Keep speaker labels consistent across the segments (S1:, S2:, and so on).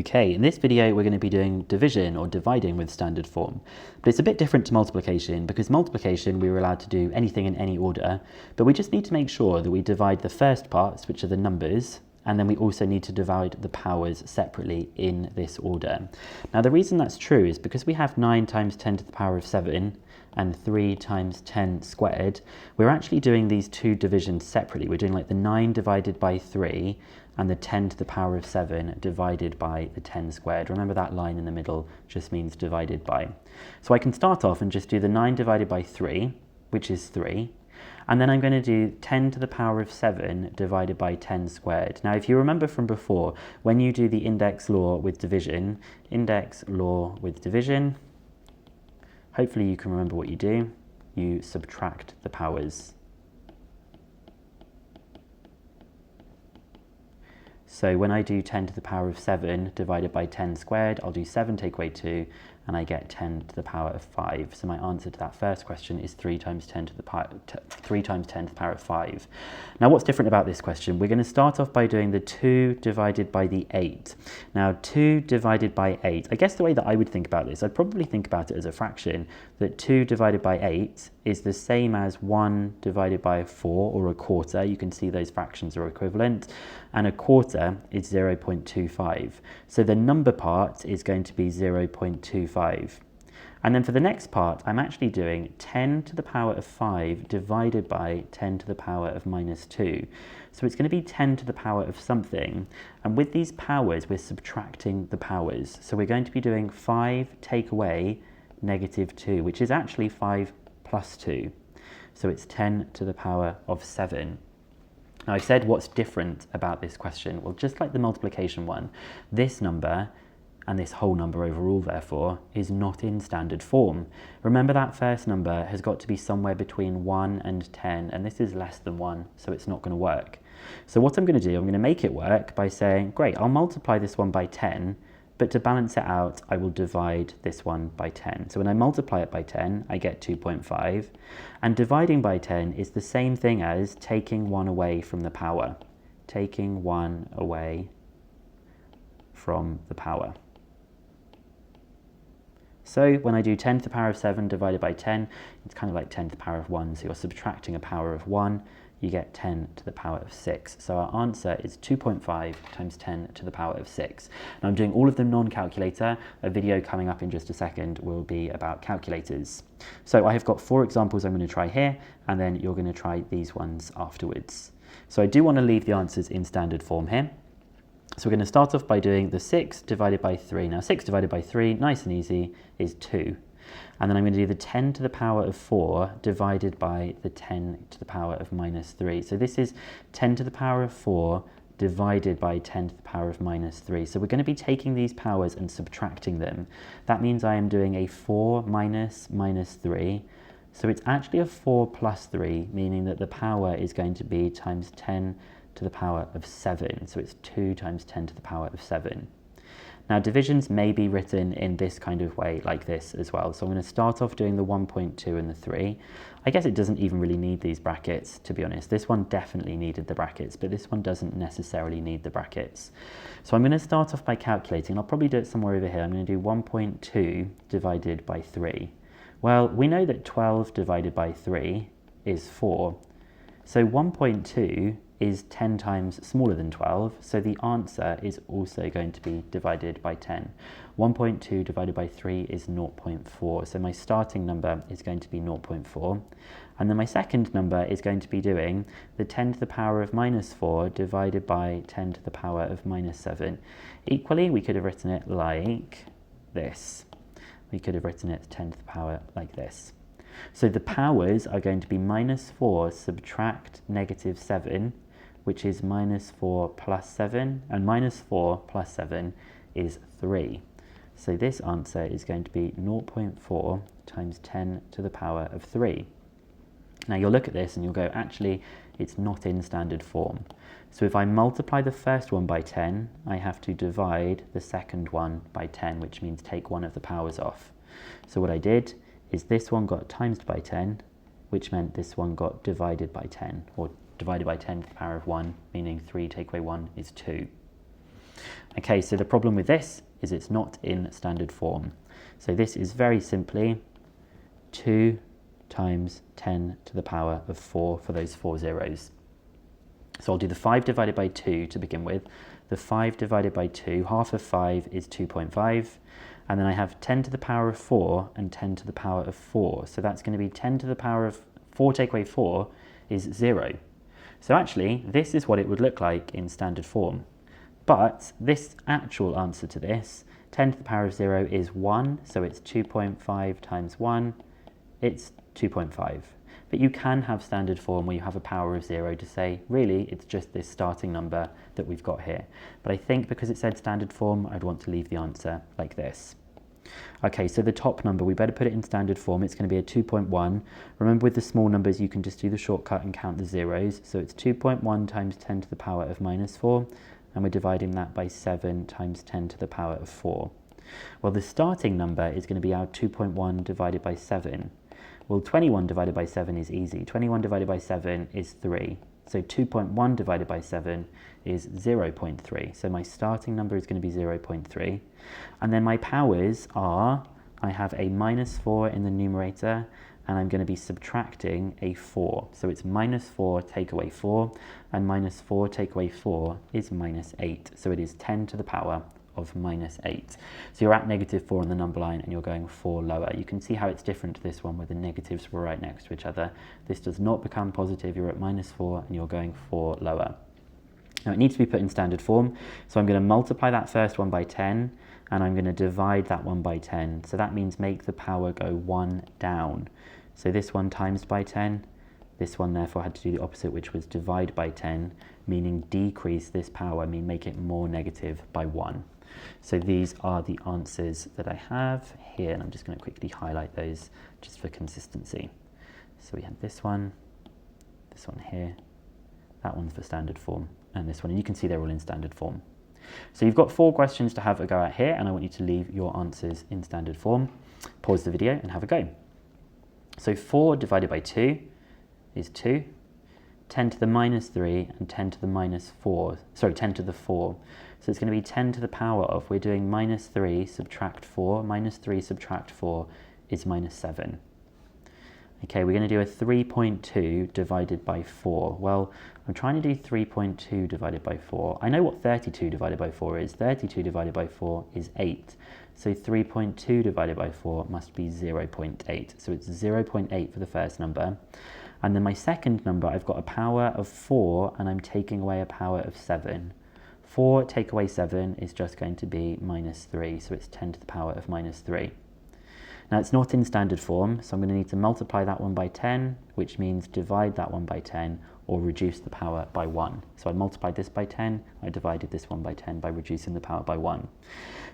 S1: Okay, in this video we're going to be doing division or dividing with standard form. But it's a bit different to multiplication because multiplication we were allowed to do anything in any order, but we just need to make sure that we divide the first parts, which are the numbers, and then we also need to divide the powers separately in this order. Now the reason that's true is because we have 9 times 10 to the power of 7 and 3 times 10 squared, we're actually doing these two divisions separately. We're doing like the 9 divided by 3 and the 10 to the power of 7 divided by the 10 squared. Remember that line in the middle just means divided by. So I can start off and just do the 9 divided by 3, which is 3. And then I'm going to do 10 to the power of 7 divided by 10 squared. Now, if you remember from before, when you do the index law with division, hopefully you can remember what you do. You subtract the powers. So when I do 10 to the power of 7 divided by 10 squared, I'll do 7 take away 2, and I get 10 to the power of 5. So my answer to that first question is 3 times 10 to the power of 5. Now what's different about this question? We're going to start off by doing the 2 divided by the 8. Now 2 divided by 8, I guess the way that I would think about this, I'd probably think about it as a fraction, that 2 divided by 8 is the same as 1 divided by 4, or a quarter. You can see those fractions are equivalent, and a quarter is 0.25. So the number part is going to be 0.25. And then for the next part, I'm actually doing 10 to the power of 5 divided by 10 to the power of minus 2. So it's going to be 10 to the power of something. And with these powers, we're subtracting the powers. So we're going to be doing 5 take away negative 2, which is actually 5 plus 2. So it's 10 to the power of 7. Now I said what's different about this question. Well, just like the multiplication one, this number and this whole number overall, therefore, is not in standard form. Remember that first number has got to be somewhere between 1 and 10, and this is less than 1, so it's not going to work. So what I'm going to do, I'm going to make it work by saying, great, I'll multiply this one by 10, but to balance it out, I will divide this one by 10. So when I multiply it by 10, I get 2.5, and dividing by 10 is the same thing as taking 1 away from the power. Taking 1 away from the power. So when I do 10 to the power of 7 divided by 10, it's kind of like 10 to the power of 1. So you're subtracting a power of 1, you get 10 to the power of 6. So our answer is 2.5 times 10 to the power of 6. Now I'm doing all of them non-calculator. A video coming up in just a second will be about calculators. So I have got 4 examples I'm going to try here, and then you're going to try these ones afterwards. So I do want to leave the answers in standard form here. So we're going to start off by doing the 6 divided by 3. Now 6 divided by 3, nice and easy, is 2. And then I'm going to do the 10 to the power of 4 divided by the 10 to the power of minus 3. So this is 10 to the power of 4 divided by 10 to the power of minus 3. So we're going to be taking these powers and subtracting them. That means I am doing a 4 minus 3. So it's actually a 4 plus 3, meaning that the power is going to be times 10 to the power of 7. So it's 2 times 10 to the power of 7. Now divisions may be written in this kind of way, like this as well. So I'm going to start off doing the 1.2 and the 3. I guess it doesn't even really need these brackets, to be honest. This one definitely needed the brackets, but this one doesn't necessarily need the brackets. So I'm going to start off by calculating. I'll probably do it somewhere over here. I'm going to do 1.2 divided by 3. Well, we know that 12 divided by 3 is 4. So 1.2 is 10 times smaller than 12, so the answer is also going to be divided by 10. 1.2 divided by 3 is 0.4, so my starting number is going to be 0.4. And then my second number is going to be doing the 10 to the power of minus 4 divided by 10 to the power of minus 7. Equally, we could have written it like this. We could have written it 10 to the power like this. So the powers are going to be minus 4 subtract negative 7, which is minus 4 plus 7, and minus 4 plus 7 is 3. So this answer is going to be 0.4 times 10 to the power of 3. Now you'll look at this and you'll go, actually, it's not in standard form. So if I multiply the first one by 10, I have to divide the second one by 10, which means take one of the powers off. So what I did is this one got times by 10, which meant this one got divided by 10, or divided by 10 to the power of 1, meaning 3 take away 1 is 2. Okay, so the problem with this is it's not in standard form. So this is very simply 2 times 10 to the power of 4 for those 4 zeros. So I'll do the 5 divided by 2 to begin with. The 5 divided by 2, half of 5 is 2.5. And then I have 10 to the power of 4 and 10 to the power of 4. So that's going to be 10 to the power of 4 take away 4 is 0. So actually, this is what it would look like in standard form. But this actual answer to this, 10 to the power of 0 is 1. So it's 2.5 times 1. It's 2.5. But you can have standard form where you have a power of 0 to say, really, it's just this starting number that we've got here. But I think because it said standard form, I'd want to leave the answer like this. Okay, so the top number, we better put it in standard form. It's going to be a 2.1. Remember, with the small numbers, you can just do the shortcut and count the zeros. So it's 2.1 times 10 to the power of minus 4. And we're dividing that by 7 times 10 to the power of 4. Well, the starting number is going to be our 2.1 divided by 7. Well, 21 divided by 7 is easy. 21 divided by 7 is 3. So 2.1 divided by 7 is 0.3. So my starting number is going to be 0.3. And then my powers are, I have a minus 4 in the numerator, and I'm going to be subtracting a 4. So it's minus 4 take away 4, and minus 4 take away 4 is minus 8. So it is 10 to the power of minus 8. So you're at negative 4 on the number line and you're going 4 lower. You can see how it's different to this one where the negatives were right next to each other. This does not become positive. You're at minus 4 and you're going 4 lower. Now it needs to be put in standard form. So I'm going to multiply that first one by 10 and I'm going to divide that one by 10. So that means make the power go 1 down. So this one times by 10. This one therefore had to do the opposite, which was divide by 10, meaning decrease this power, make it more negative by 1. So these are the answers that I have here, and I'm just going to quickly highlight those just for consistency. So we have this one here, that one's for standard form, and this one, and you can see they're all in standard form. So you've got 4 questions to have a go at here, and I want you to leave your answers in standard form. Pause the video and have a go. So 4 divided by 2 is 2. 10 to the minus 3 and 10 to the minus 4, sorry, 10 to the 4. So it's going to be 10 to the power of, we're doing minus 3 subtract 4, minus 3 subtract 4 is minus 7. Okay, we're going to do a 3.2 divided by 4. Well, I'm trying to do 3.2 divided by 4. I know what 32 divided by 4 is. 32 divided by 4 is 8. So 3.2 divided by 4 must be 0.8. So it's 0.8 for the first number. And then my second number, I've got a power of 4 and I'm taking away a power of 7. 4 take away 7 is just going to be minus 3, so it's 10 to the power of minus 3. Now it's not in standard form, so I'm going to need to multiply that one by 10, which means divide that one by 10 or reduce the power by 1. So I multiplied this by 10, I divided this one by 10 by reducing the power by 1.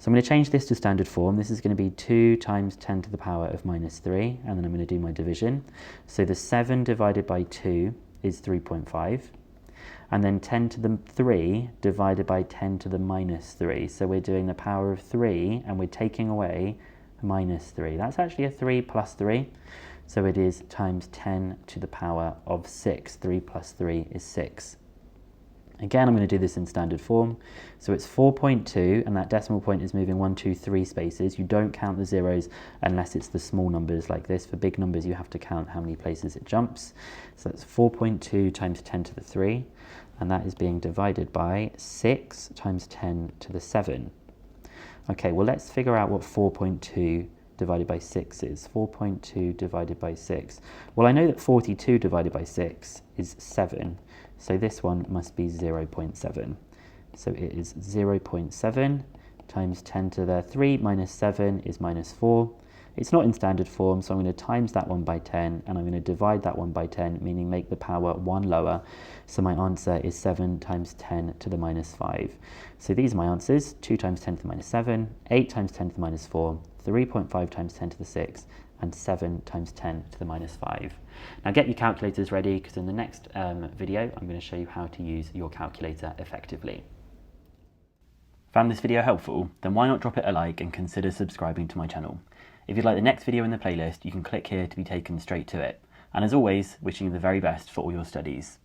S1: So I'm going to change this to standard form. This is going to be 2 times 10 to the power of minus 3, and then I'm going to do my division. So the 7 divided by 2 is 3.5, and then 10 to the 3 divided by 10 to the minus 3. So we're doing the power of 3, and we're taking away minus 3. That's actually a 3 plus 3. So it is times 10 to the power of 6. 3 plus 3 is 6. Again, I'm going to do this in standard form. So it's 4.2, and that decimal point is moving 1, 2, 3 spaces. You don't count the zeros unless it's the small numbers like this. For big numbers, you have to count how many places it jumps. So that's 4.2 times 10 to the 3, and that is being divided by 6 times 10 to the 7. Okay, well, let's figure out what 4.2 divided by 6 is. 4.2 divided by 6. Well, I know that 42 divided by 6 is 7. So this one must be 0.7. So it is 0.7 times 10 to the 3 minus 7 is minus 4. It's not in standard form, so I'm going to times that one by 10, and I'm going to divide that one by 10, meaning make the power 1 lower. So my answer is 7 times 10 to the minus 5. So these are my answers: 2 times 10 to the minus 7, 8 times 10 to the minus 4, 3.5 times 10 to the 6, and 7 times 10 to the minus 5. Now get your calculators ready, because in the next video I'm going to show you how to use your calculator effectively. Found this video helpful? Then why not drop it a like and consider subscribing to my channel. If you'd like the next video in the playlist, you can click here to be taken straight to it. And as always, wishing you the very best for all your studies.